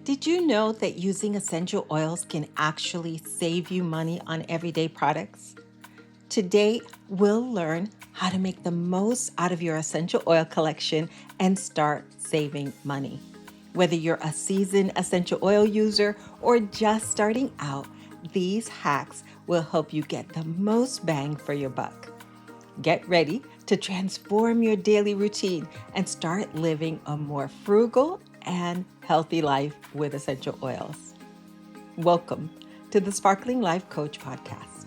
Did you know that using essential oils can actually save you money on everyday products? Today, we'll learn how to make the most out of your essential oil collection and start saving money. Whether you're a seasoned essential oil user or just starting out, these hacks will help you get the most bang for your buck. Get ready to transform your daily routine and start living a more frugal and healthy life with essential oils. Welcome to the Sparkling Life Coach Podcast.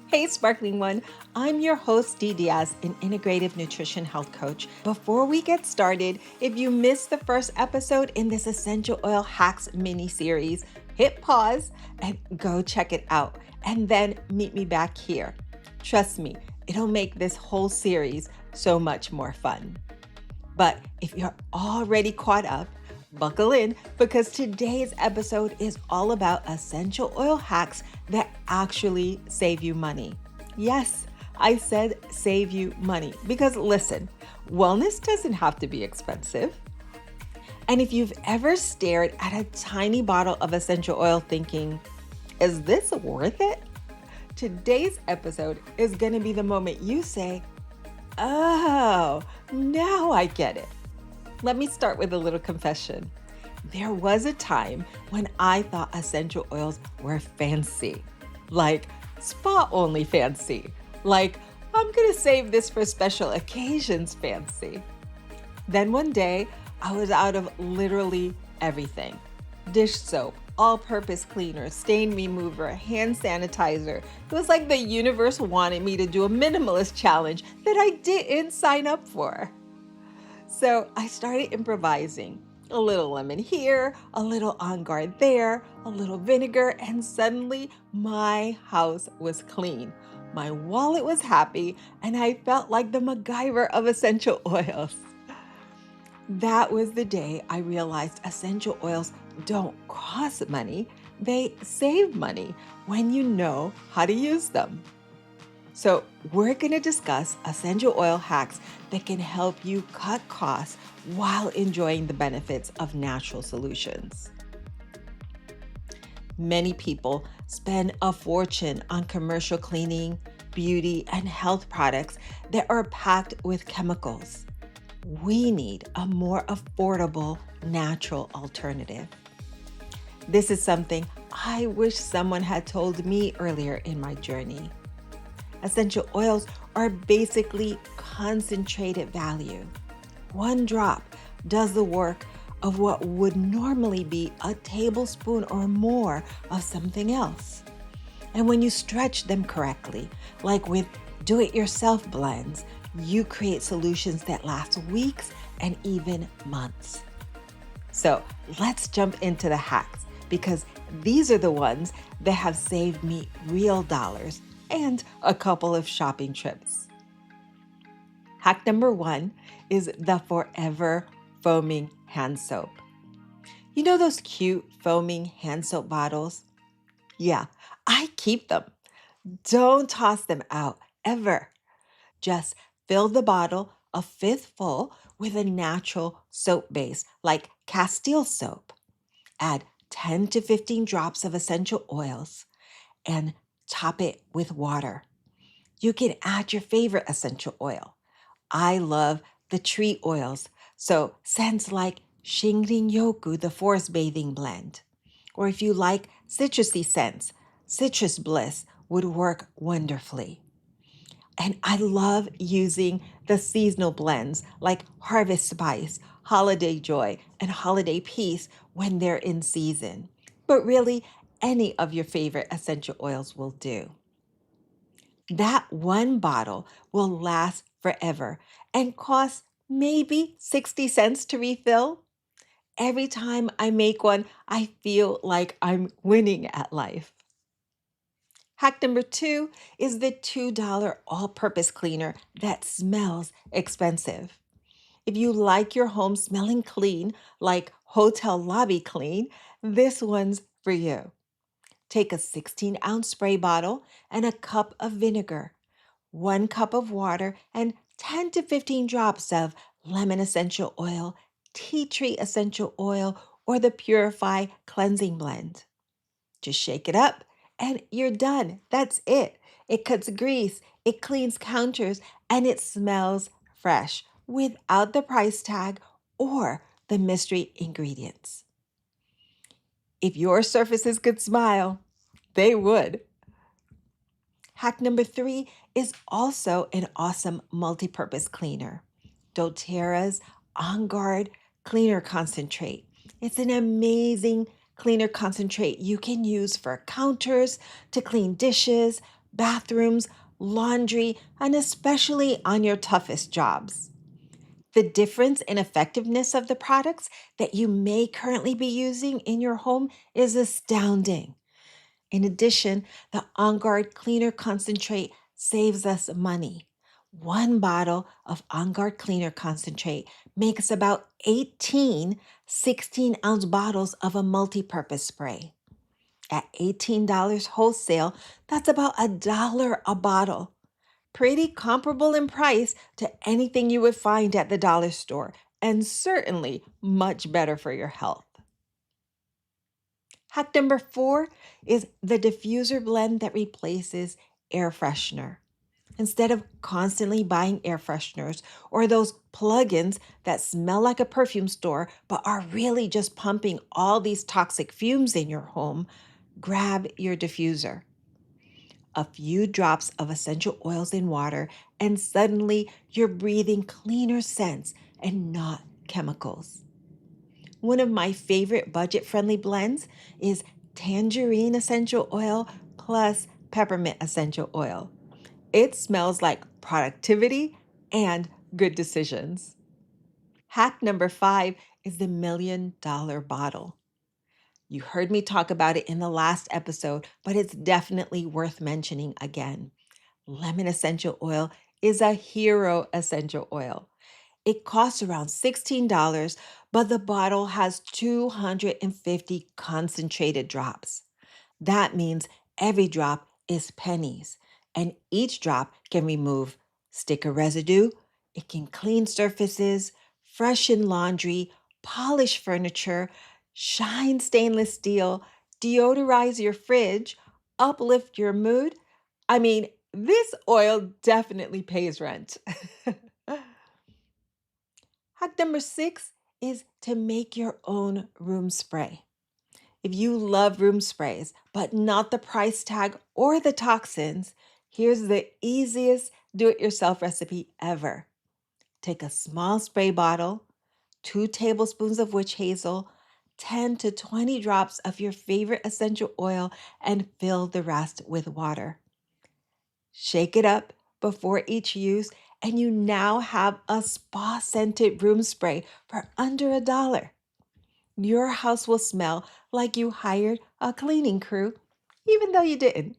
Hey, Sparkling One. I'm your host, Dee Diaz, an integrative nutrition health coach. Before we get started, if you missed the first episode in this Essential Oil Hacks mini series, hit pause and go check it out. And then meet me back here. Trust me, it'll make this whole series so much more fun. But if you're already caught up, buckle in because today's episode is all about essential oil hacks that actually save you money. Yes, I said save you money because listen, wellness doesn't have to be expensive. And if you've ever stared at a tiny bottle of essential oil thinking, is this worth it? Today's episode is going to be the moment you say, oh, now I get it. Let me start with a little confession. There was a time when I thought essential oils were fancy, like spa only fancy, like I'm gonna save this for special occasions fancy. Then one day, I was out of literally everything. Dish soap, all-purpose cleaner, stain remover, hand sanitizer. It was like the universe wanted me to do a minimalist challenge that I didn't sign up for. So I started improvising. A little lemon here, a little On Guard there, a little vinegar, and suddenly my house was clean. My wallet was happy, and I felt like the MacGyver of essential oils. That was the day I realized essential oils don't cost money, they save money when you know how to use them. So, we're going to discuss essential oil hacks that can help you cut costs while enjoying the benefits of natural solutions. Many people spend a fortune on commercial cleaning, beauty, and health products that are packed with chemicals. We need a more affordable, natural alternative. This is something I wish someone had told me earlier in my journey. Essential oils are basically concentrated value. One drop does the work of what would normally be a tablespoon or more of something else. And when you stretch them correctly, like with do-it-yourself blends, you create solutions that last weeks and even months. So let's jump into the hacks because these are the ones that have saved me real dollars and a couple of shopping trips. Hack number 1 is the Forever Foaming Hand Soap. You know those cute foaming hand soap bottles? Yeah, I keep them. Don't toss them out, ever. Just fill the bottle a fifth full with a natural soap base like Castile soap. Add 10 to 15 drops of essential oils and top it with water. You can add your favorite essential oil. I love the tree oils, so scents like Shingrin Yoku, the forest bathing blend. Or if you like citrusy scents, Citrus Bliss would work wonderfully. And I love using the seasonal blends like Harvest Spice, Holiday Joy, and Holiday Peace when they're in season. But really, any of your favorite essential oils will do. That one bottle will last forever and cost maybe 60 cents to refill. Every time I make one, I feel like I'm winning at life. Hack number 2 is the $2 all-purpose cleaner that smells expensive. If you like your home smelling clean, like hotel lobby clean, this one's for you. Take a 16-ounce spray bottle and a cup of vinegar, 1 cup of water, and 10 to 15 drops of lemon essential oil, tea tree essential oil, or the Purify cleansing blend. Just shake it up and you're done. That's it. It cuts grease, it cleans counters, and it smells fresh without the price tag or the mystery ingredients. If your surfaces could smile, they would. Hack number 3 is also an awesome multi-purpose cleaner. doTERRA's On Guard Cleaner Concentrate. It's an amazing cleaner concentrate you can use for counters, to clean dishes, bathrooms, laundry, and especially on your toughest jobs. The difference in effectiveness of the products that you may currently be using in your home is astounding. In addition, the On Guard Cleaner Concentrate saves us money. One bottle of On Guard Cleaner Concentrate makes about 18 16-ounce bottles of a multi-purpose spray. At $18 wholesale, that's about $1 a bottle. Pretty comparable in price to anything you would find at the dollar store, and certainly much better for your health. Hack number 4 is the diffuser blend that replaces air freshener. Instead of constantly buying air fresheners or those plugins that smell like a perfume store but are really just pumping all these toxic fumes in your home, grab your diffuser. A few drops of essential oils in water, and suddenly you're breathing cleaner scents and not chemicals. One of my favorite budget-friendly blends is tangerine essential oil plus peppermint essential oil. It smells like productivity and good decisions. Hack number 5 is the $1 million bottle. You heard me talk about it in the last episode, but it's definitely worth mentioning again. Lemon essential oil is a hero essential oil. It costs around $16, but the bottle has 250 concentrated drops. That means every drop is pennies, and each drop can remove sticker residue, it can clean surfaces, freshen laundry, polish furniture, shine stainless steel, deodorize your fridge, uplift your mood. I mean, this oil definitely pays rent. Hack number 6 is to make your own room spray. If you love room sprays, but not the price tag or the toxins, here's the easiest do-it-yourself recipe ever. Take a small spray bottle, 2 tablespoons of witch hazel, 10 to 20 drops of your favorite essential oil, and fill the rest with water. Shake it up before each use, and you now have a spa-scented room spray for under $1. Your house will smell like you hired a cleaning crew, even though you didn't.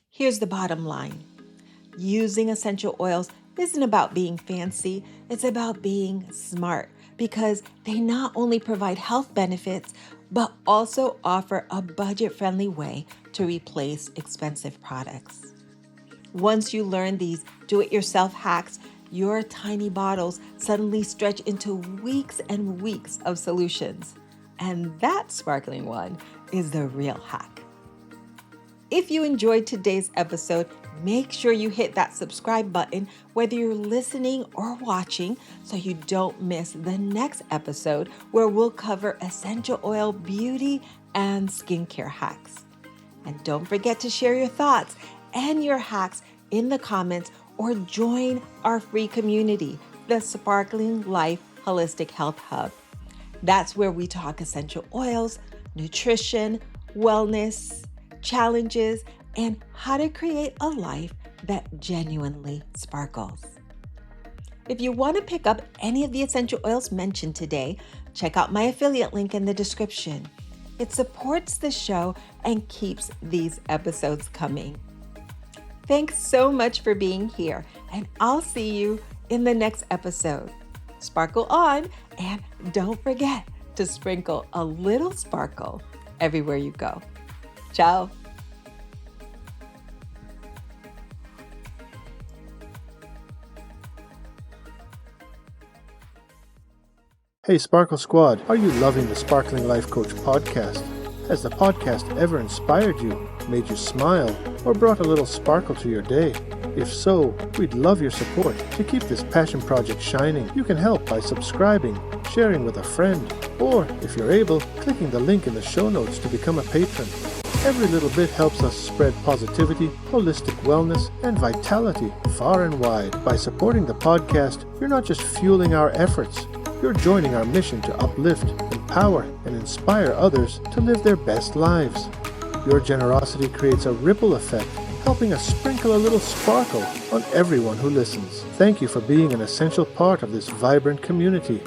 Here's the bottom line. Using essential oils isn't about being fancy, it's about being smart because they not only provide health benefits, but also offer a budget-friendly way to replace expensive products. Once you learn these do-it-yourself hacks, your tiny bottles suddenly stretch into weeks and weeks of solutions. And that sparkling one is the real hack. If you enjoyed today's episode, make sure you hit that subscribe button, whether you're listening or watching, so you don't miss the next episode where we'll cover essential oil beauty and skincare hacks. And don't forget to share your thoughts and your hacks in the comments or join our free community, the Sparkling Life Holistic Health Hub. That's where we talk essential oils, nutrition, wellness, challenges, and how to create a life that genuinely sparkles. If you want to pick up any of the essential oils mentioned today, check out my affiliate link in the description. It supports the show and keeps these episodes coming. Thanks so much for being here, and I'll see you in the next episode. Sparkle on, and don't forget to sprinkle a little sparkle everywhere you go. Ciao. Hey Sparkle Squad, are you loving the Sparkling Life Coach podcast? Has the podcast ever inspired you, made you smile, or brought a little sparkle to your day? If so, we'd love your support. To keep this passion project shining, you can help by subscribing, sharing with a friend, or, if you're able, clicking the link in the show notes to become a patron. Every little bit helps us spread positivity, holistic wellness, and vitality far and wide. By supporting the podcast, you're not just fueling our efforts, you're joining our mission to uplift, empower, and inspire others to live their best lives. Your generosity creates a ripple effect, helping us sprinkle a little sparkle on everyone who listens. Thank you for being an essential part of this vibrant community.